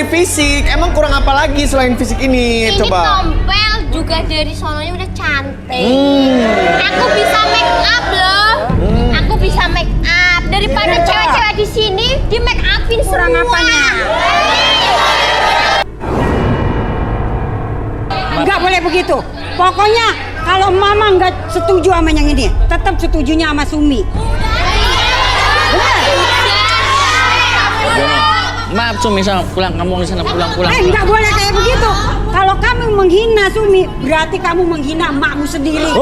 dari fisik. Emang kurang apa lagi selain fisik ini? Ini Coba. tompel juga dari sononya udah cantik. Aku bisa make up loh. Aku bisa make up. Daripada cewek-cewek di sini di make upin kurang apanya. Nggak boleh begitu. Pokoknya kalau mama nggak setuju sama yang ini, tetap setujunya sama Sumi. Maaf Sumi, sana pulang, kamu di sana pulang. Nggak boleh kayak begitu. Kalau kamu menghina Sumi, berarti kamu menghina emakmu sendiri.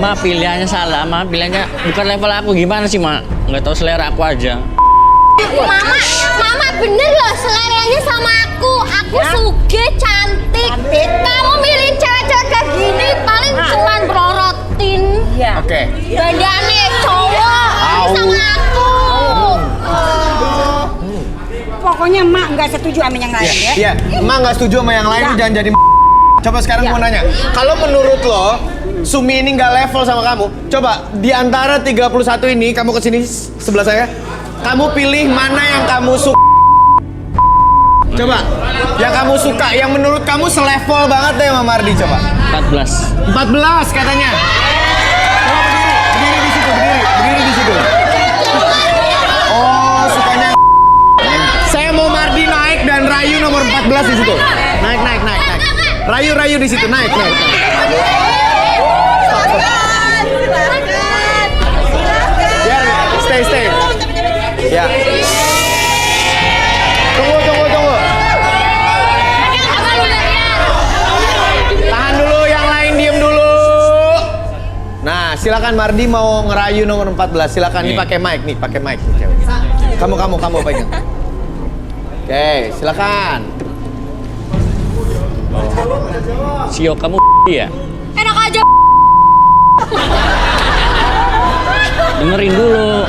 Ma, pilihannya salah, Ma, pilihannya bukan level aku. Gimana sih, Ma? Nggak tahu selera aku aja. Mama bener loh seleranya sama aku. Aku suge, cantik. Kamu milih cewek-cewek kayak gini paling cuman berorotin. Oke. Badannya cowok sama aku. Pokoknya emak nggak setuju sama yang lain ya. Iya, emak nggak setuju sama yang lain, jangan jadi. Coba sekarang mau nanya, kalau menurut lo Sumi ini nggak level sama kamu, coba di antara 31 ini kamu kesini sebelah saya, kamu pilih mana yang kamu suka. Coba, yang kamu suka, yang menurut kamu selevel banget deh sama Mardi, coba. 14. 14 katanya. Coba berdiri di situ, berdiri di situ. Oh, sukanya. Saya mau Mardi naik dan Rayu nomor 14 di situ. Naik. Rayu di situ, naik. Biar stay. Ya. Tunggu. Tahan dulu, yang lain diem dulu. Nah, silakan Mardi mau ngerayu nomor 14. Silakan nih pakai mic nih cewek. Kamu pegang. Oke, silakan. Sio, kamu ya? Enak aja. Dengerin dulu.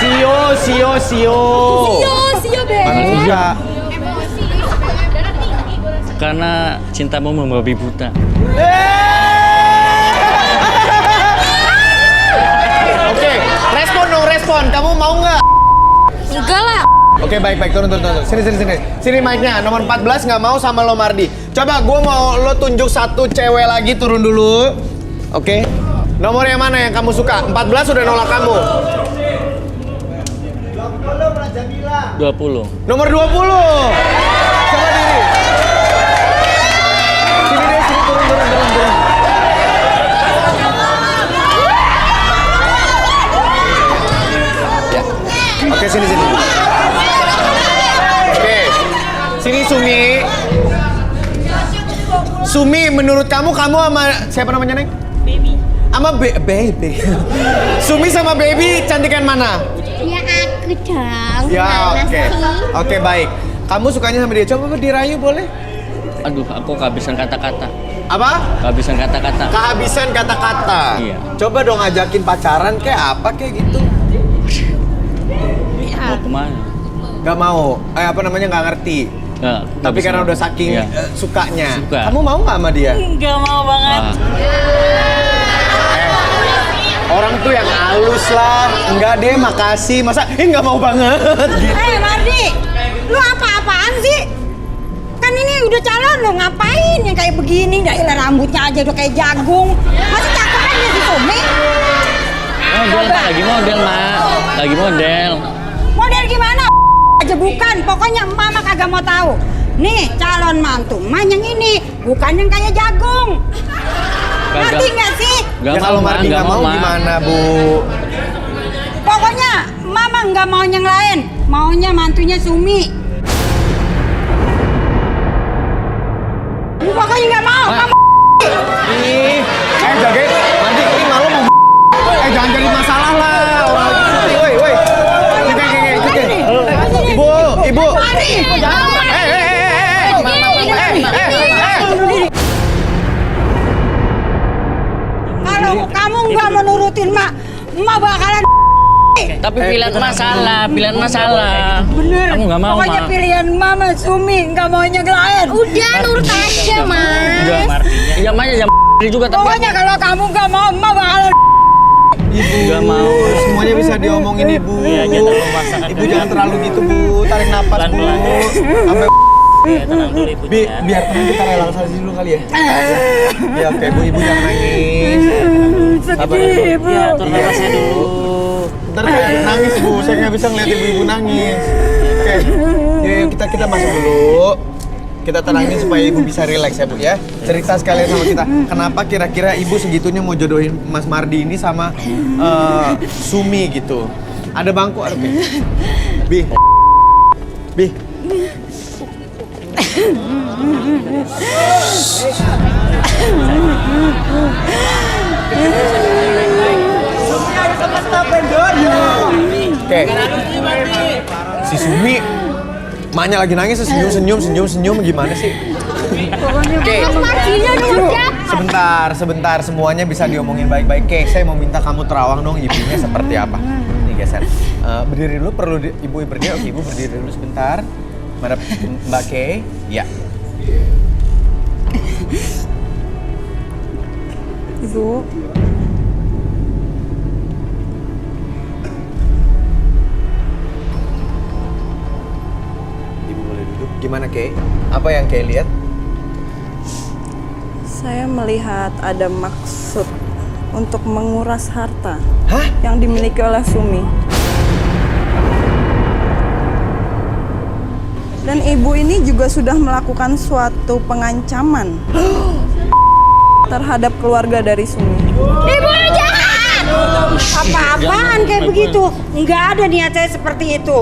Sio. Beb. Enggak. Karena cintamu membabi buta. Oke, respon. Kamu mau nggak? Enggak lah. Oke, baik. Turun. Sini. Sini mic-nya. Nomor 14 nggak mau sama lo Mardi. Coba gue mau lo tunjuk satu cewek lagi, turun dulu. Oke. Nomor yang mana yang kamu suka? 14 udah nolak kamu. 20. Nomor 20. Coba diri. Sini turun. Ya. Oke, sini. Oke. Sini Sumi, menurut kamu sama siapa namanya, Neng? Baby. Sama Baby. Sumi sama Baby cantikan mana? Ya aku dong. Ya, oke, baik. Kamu sukanya sama dia, coba dirayu boleh? Aduh, aku kehabisan kata-kata. Apa? Kehabisan kata-kata. Kehabisan kata-kata. Iya. Coba dong ajakin pacaran kayak apa kayak gitu. Mau kemana? Gak mau, nggak ngerti. Tapi karena udah saking sukanya. Suka. Kamu mau nggak sama dia? Nggak mau banget. Orang tuh yang halus lah. Enggak deh, makasih. Masa nggak mau banget gitu. Mardi, lu apa-apaan sih? Kan ini udah calon lo, ngapain yang kayak begini? Rambutnya aja udah kayak jagung. Masih cakep kan dia si Sumi? Model, lagi model, Mak. Lagi model. Model gimana? Aja bukan, pokoknya mama kagak mau tahu. Nih calon mantu, yang ini bukan yang kayak jagung. Ngerti nggak sih? Ya kalau Mardi nggak mau gimana, Bu? Pokoknya mama nggak mau yang lain, maunya mantunya Sumi. Pokoknya nggak mau. Ih, jagain. Nanti ini malu mau. Jangan jadi masalah lah. Woi. Ibu. Kalau kamu nggak mau nurutin mak bakalan. Tapi pilihan masalah. Bener. Kamu nggak mau, Pokoknya Ma. pilihan mama Sumi, nggak mau yang lain. Udah nurut aja, Mas. Udah, Martinya. Ya, Maya juga tapi. Pokoknya kalau kamu nggak mau, bakalan. Ibu. Nggak mau. Semuanya bisa diomongin Ibu. Iya, jangan memaksakan. Ibu jangan terlalu gitu Bu. Tarik napas Bu. Pelan-pelan. Sampai Iya, tenang dulu ibu. biar tenang kita relaksasi dulu kali ya. Ya oke Bu, Ibu jangan nangis. Sabar ya, Bu. Iya, atur nafasnya dulu. Ntar saya nangis Bu, saya nggak bisa ngeliat ibu-ibu nangis. Oke, yuk kita masuk dulu. Kita tenangin supaya ibu bisa rileks ya Bu ya. Cerita sekalian sama kita, kenapa kira-kira ibu segitunya mau jodohin Mas Mardi ini sama Sumi gitu. Ada bangku, ada Bi. Bi. Oke. Si Sumi maknya lagi nangis senyum gimana sih? Oke. Mas Mardinya udah. Sebentar semuanya bisa diomongin baik-baik. Oke, saya mau minta kamu terawang dong ibunya seperti apa. Nih geser. Berdiri dulu, perlu ibu berdiri. Oke, ibu berdiri dulu sebentar. Madap Mbak Kay. Ya. Ibu, Ibu boleh duduk. Gimana Kay? Apa yang Kay lihat? Saya melihat ada maksud untuk menguras harta Hah? yang dimiliki oleh Sumi. Dan ibu ini juga sudah melakukan suatu pengancaman terhadap keluarga dari Sumi. Ibu jahat. apa-apaan kayak begitu? Nggak ada niat saya seperti itu.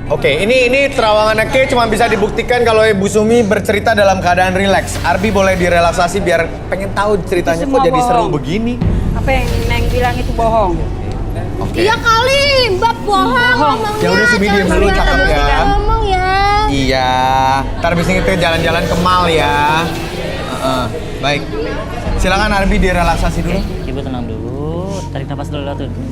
Oke, ini terawangannya Kay cuma bisa dibuktikan kalau Ibu Sumi bercerita dalam keadaan rileks. Arbi boleh direlaksasi biar pengen tahu ceritanya Itu kok semua jadi seru bohong. begini. Apa yang Neng bilang itu bohong? Oke. Iya kali, Mbak bohong ngomongnya. Ya udah, Sumi, diam dulu, cakep ya. Ngomong ya. Iya, ntar abis ini kita jalan-jalan ke mall ya. Baik, silakan Arbi direlaksasi dulu. Oke, ibu tenang dulu. Tarik nafas dulu lewat hidung.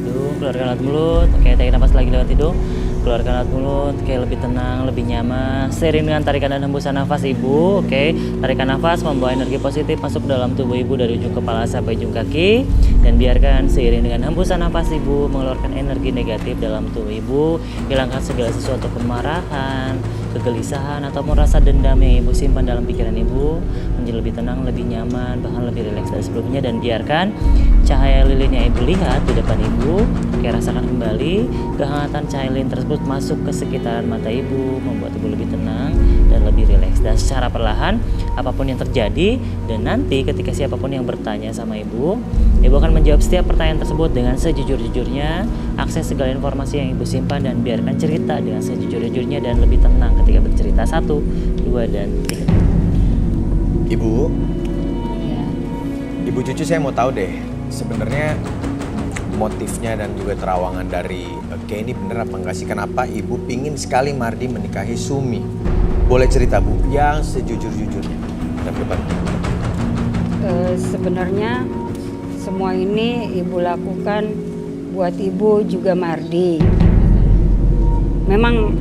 Hidung, keluarkan lewat mulut. Oke, tarik nafas lagi lewat hidung. Keluarkan lewat mulut, oke, lebih tenang, lebih nyaman. Seiring dengan tarikan dan hembusan nafas ibu, oke. Tarikan nafas membawa energi positif masuk dalam tubuh ibu dari ujung kepala sampai ujung kaki. Dan biarkan seiring dengan hembusan nafas ibu mengeluarkan energi negatif dalam tubuh ibu. Hilangkan segala sesuatu kemarahan, kegelisahan, atau rasa dendam yang ibu simpan dalam pikiran ibu. Menjadi lebih tenang, lebih nyaman, bahkan lebih rileks dari sebelumnya. Dan biarkan cahaya lilin yang ibu lihat di depan ibu, oke, rasakan kembali kehangatan cahaya lilin tersebut masuk ke sekitaran mata ibu, membuat ibu lebih tenang dan lebih rileks. Dan secara perlahan, apapun yang terjadi, dan nanti ketika siapapun yang bertanya sama ibu akan menjawab setiap pertanyaan tersebut dengan sejujur-jujurnya. Akses segala informasi yang ibu simpan dan biarkan cerita dengan sejujur-jujurnya dan lebih tenang ketika bercerita. 1, 2, dan 3. Ibu, Ibu Cucu, saya mau tahu deh, sebenarnya motifnya dan juga terawangan dari Kay ini bener apa enggak sih? Kenapa Ibu pingin sekali Mardi menikahi Sumi? Boleh cerita Bu, yang sejujur-jujurnya. Sebenarnya semua ini ibu lakukan buat ibu juga Mardi. Memang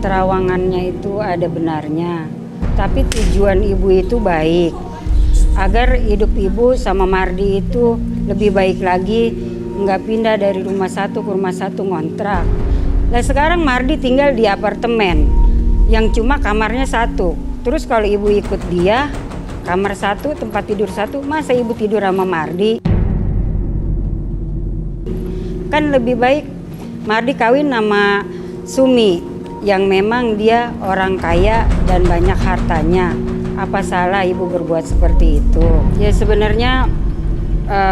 terawangannya itu ada benarnya, tapi tujuan ibu itu baik. Agar hidup ibu sama Mardi itu lebih baik lagi, nggak pindah dari rumah satu ke rumah satu ngontrak. Nah sekarang Mardi tinggal di apartemen yang cuma kamarnya 1. Terus kalau ibu ikut dia, kamar 1, tempat tidur 1, masa ibu tidur sama Mardi? Kan lebih baik Mardi kawin sama Sumi yang memang dia orang kaya dan banyak hartanya. Apa salah ibu berbuat seperti itu? Ya sebenarnya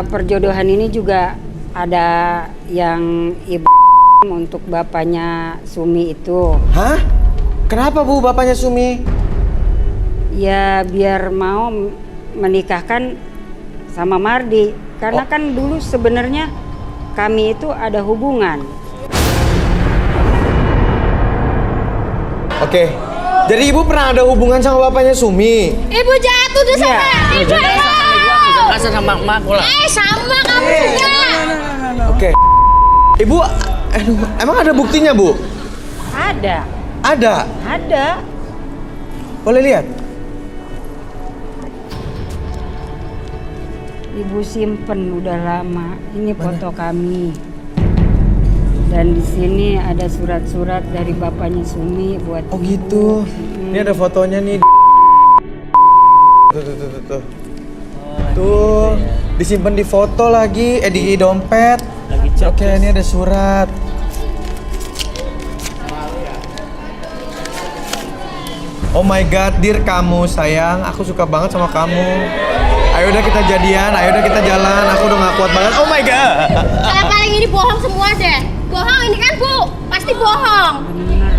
perjodohan ini juga ada yang ibu untuk bapaknya Sumi itu. Hah? Kenapa Bu bapaknya Sumi? Ya biar mau menikahkan sama Mardi. Karena kan dulu sebenarnya kami itu ada hubungan. Oke, jadi Ibu pernah ada hubungan sama bapaknya Sumi? Ibu jatuh tuh sama ibu. Kasar sama emak pula. Sama kamu juga. Oke. Ibu, emang ada buktinya Bu? Ada. Ada. Ada. Boleh lihat? Ibu simpen udah lama. Ini foto kami. Dan di sini ada surat-surat dari bapaknya Sumi buat Oh ibu. gitu. Ini ada fotonya nih. Tuh. Tuh, disimpan di foto lagi, di dompet. Lagi chat. Oke, ini ada surat. Oh my god, Dir, kamu sayang, aku suka banget sama kamu. Ayo udah kita jadian, ayo udah kita jalan. Aku udah gak kuat banget. Oh my god. Kalau paling ini bohong semua deh. Bohong ini kan Bu, pasti bohong.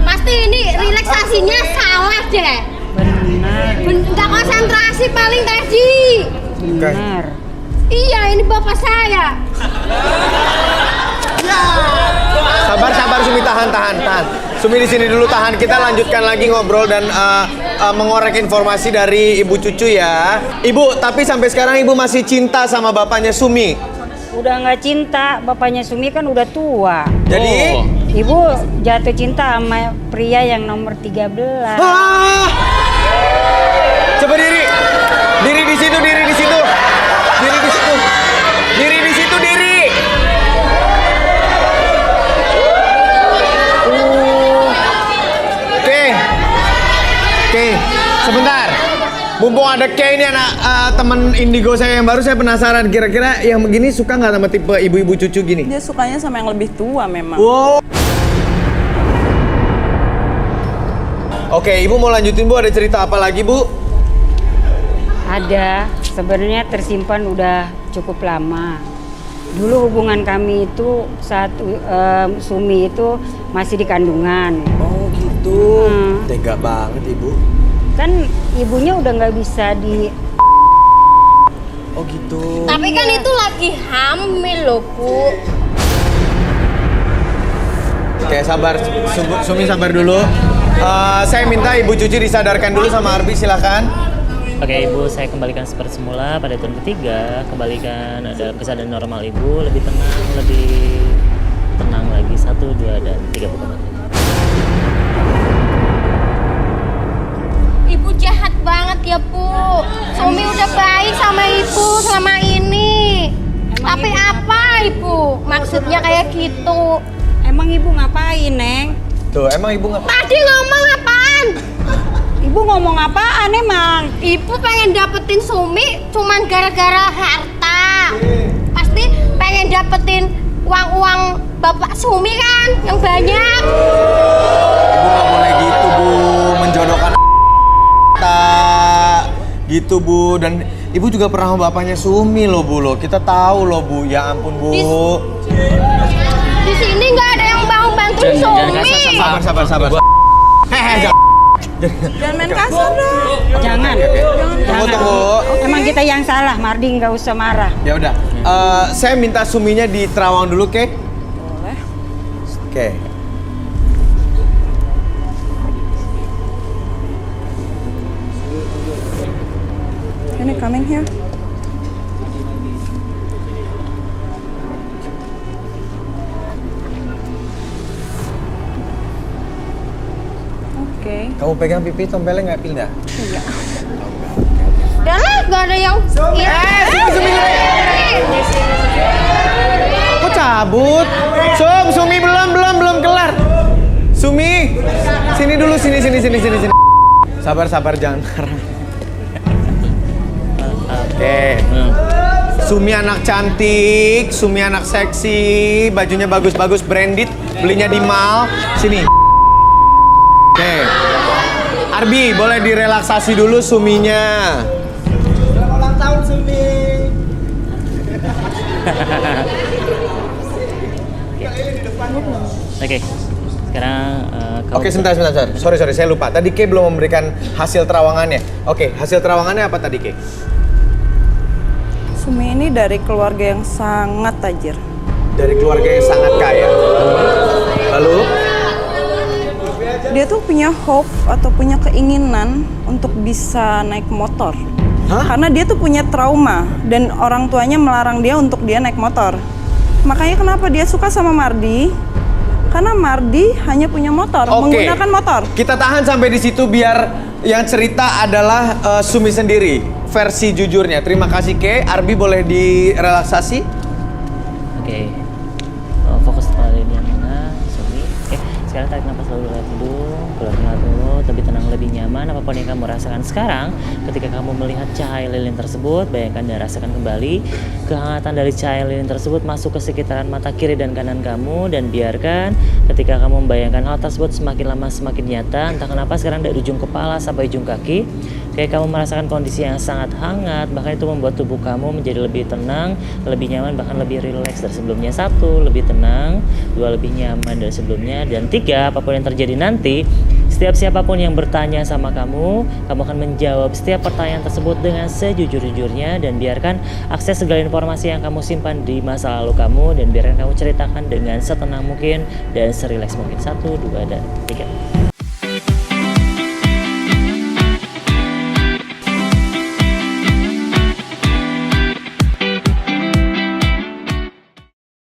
Pasti ini relaksasinya salah deh. Benar, Nggak konsentrasi paling tadi. benar. Iya, ini bapak saya. Sabar Sumi, tahan. Sumi di sini dulu, tahan. Kita lanjutkan lagi ngobrol dan mengorek informasi dari ibu cucu ya. Ibu, tapi sampai sekarang ibu masih cinta sama bapaknya Sumi. Udah nggak cinta, bapaknya Sumi kan udah tua. Jadi, Ibu jatuh cinta sama pria yang nomor 13. ah! Coba diri. Diri di situ. Oke, sebentar. Mumpung ada Kay ini anak teman indigo saya yang baru, saya penasaran kira-kira yang begini suka nggak sama tipe ibu-ibu cucu gini? Dia sukanya sama yang lebih tua memang. Wow. Oke, ibu mau lanjutin Bu, ada cerita apa lagi Bu? Ada, sebenarnya tersimpan udah cukup lama. Dulu hubungan kami itu saat Sumi itu masih di kandungan. Oh gitu. Hmm. Tega banget ibu. Kan ibunya udah nggak bisa di... Oh gitu. Tapi kan itu lagi hamil loh Bu. Oke, sabar. Sumi sabar dulu. Saya minta ibu cucu disadarkan dulu sama Arbi, silakan. Oke, Ibu, saya kembalikan seperti semula pada tahun ketiga. Kembalikan ada kesadaran normal Ibu, lebih tenang lagi. 1, 2, dan 3 bukan. Ibu jahat banget ya Bu. Sumi udah baik sama Ibu selama ini. Tapi apa Ibu? Maksudnya kayak gitu. Emang ibu ngapain, Neng? Tuh, emang ibu nggak? Tadi ngomong apaan? Ibu ngomong apaan emang? Ibu pengen dapetin Sumi cuman gara-gara harta. Pasti pengen dapetin uang-uang Bapak Sumi kan yang banyak. Ibu nggak boleh gitu Bu, menjodohkan gitu Bu. Dan ibu juga pernah sama bapaknya Sumi loh Bu loh. Kita tahu loh Bu. Ya ampun Bu. Di sini nggak ada yang mau bantuin Sumi. Sabar. Hehe. Jangan main kasar dong. Jangan. Tunggu. Emang kita yang salah, Mardi nggak usah marah. Ya udah. Saya minta Suminya di Terawang dulu, Kek. Boleh. Oke. Can you coming here? Oke. Kamu pegang pipi tompelnya nggak pindah? Iya. Udah lah, nggak ada yang. Kok cabut? Sumi belum kelar. Sumi, sini dulu, sini. Sabar, jangan marah. Oke. Sumi anak cantik, Sumi anak seksi, bajunya bagus-bagus, branded, belinya di mall. Sini. Oke. Arbi, boleh direlaksasi dulu Suminya. Selamat ulang tahun Sumi. Oke. Sekarang Oke, sebentar. Sorry, saya lupa. Tadi Kay belum memberikan hasil terawangannya. Oke, hasil terawangannya apa tadi, Kay? Sumi ini dari keluarga yang sangat tajir. Dari keluarga yang sangat kaya. Lalu? Dia tuh punya hope atau punya keinginan untuk bisa naik motor. Hah? Karena dia tuh punya trauma dan orang tuanya melarang dia untuk dia naik motor. Makanya kenapa dia suka sama Mardi? Karena Mardi hanya punya motor, Oke. menggunakan motor. Kita tahan sampai di situ biar yang cerita adalah Sumi sendiri. versi jujurnya. Terima kasih Ke. Arbi boleh direlaksasi? Oke. Fokus pada ini yang mana? Sorry. Oke. Sekarang tarik nafas dulu lewat hidung, keluarkan lewat mulut, lebih tenang, lebih nyaman. Apapun yang kamu rasakan sekarang, ketika kamu melihat cahaya lilin tersebut, bayangkan dan rasakan kembali kehangatan dari cahaya lilin tersebut masuk ke sekitaran mata kiri dan kanan kamu, dan biarkan ketika kamu membayangkan hal tersebut semakin lama semakin nyata. Entah kenapa sekarang dari ujung kepala sampai ujung kaki, kayak kamu merasakan kondisi yang sangat hangat, bahkan itu membuat tubuh kamu menjadi lebih tenang, lebih nyaman, bahkan lebih rileks dari sebelumnya. 1, lebih tenang. 2, lebih nyaman dari sebelumnya. Dan 3, apapun yang terjadi nanti, setiap siapapun yang bertanya sama kamu akan menjawab setiap pertanyaan tersebut dengan sejujur-jujurnya, dan biarkan akses segala informasi yang kamu simpan di masa lalu kamu, dan biarkan kamu ceritakan dengan setenang mungkin dan serileks mungkin. 1, 2, dan 3.